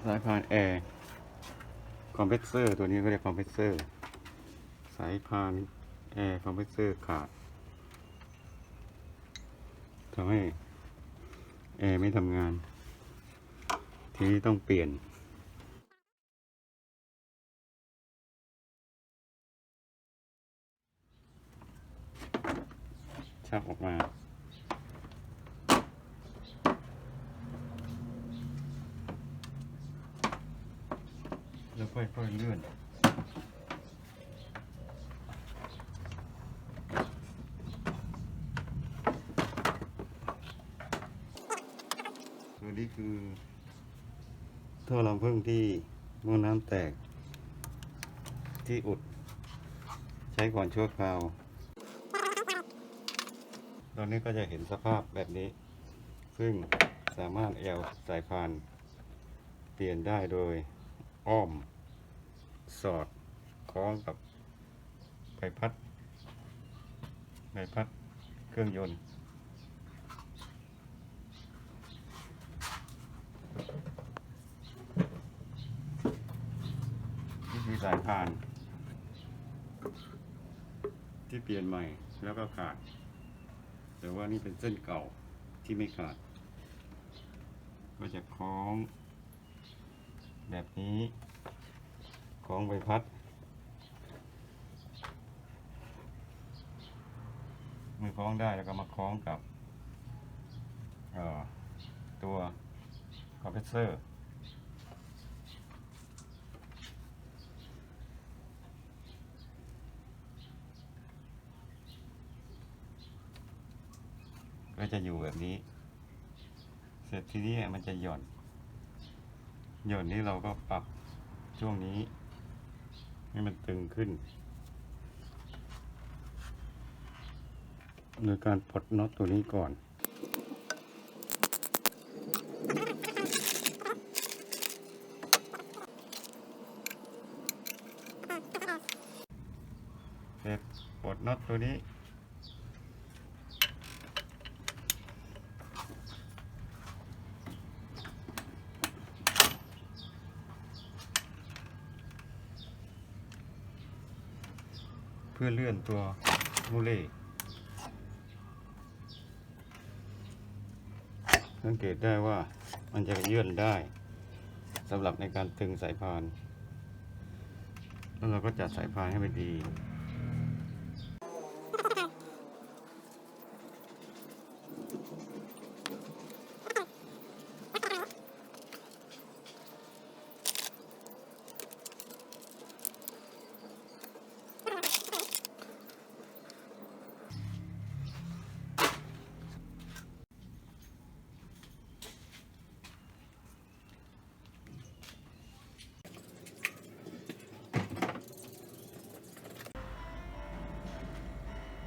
สายพานแอร์คอมเพรสเซอร์ตัวนี้ก็เรียกคอมเพรสเซอร์สายพานแอร์คอมเพรสเซอร์ขาดทำให้แอร์ไม่ทำงานทีนี้ต้องเปลี่ยนชักออกมาแล้วค่อยๆเลื่อนตัวนี้คือท่อลำพึ่งที่มอน้ำแตกที่อุดใช้ก่อนชั่วคราวตอนนี้ก็จะเห็นสภาพแบบนี้ซึ่งสามารถแอวสายพานเปลี่ยนได้โดยอ้อมสอดคล้องกับใบพัดเครื่องยนต์นี่คือสายพานที่เปลี่ยนใหม่แล้วก็ขาดแต่ว่านี่เป็นเส้นเก่าที่ไม่ขาดก็จะคล้องแบบนี้คล้องใบพัดมือคล้องได้แล้วก็มาคล้องกับตัวคอมเพรสเซอร์ก็จะอยู่แบบนี้เสร็จทีนี้มันจะหย่อนนี้เราก็ปรับช่วงนี้ให้มันตึงขึ้นโดยการปลดน็อตตัวนี้ก่อนเสร็จปลดน็อตตัวนี้เพื่อเลื่อนตัวมูเล่สังเกตได้ว่ามันจะเลื่อนได้สำหรับในการตึงสายพานแล้วเราก็จัดสายพานให้มันดี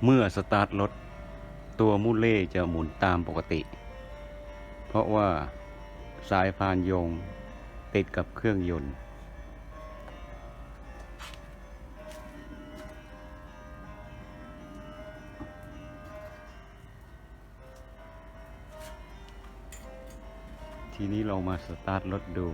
เมื่อสตาร์ทรถตัวมูเล่จะหมุนตามปกติเพราะว่าสายพานโยงติดกับเครื่องยนต์ทีนี้เรามาสตาร์ทรถดู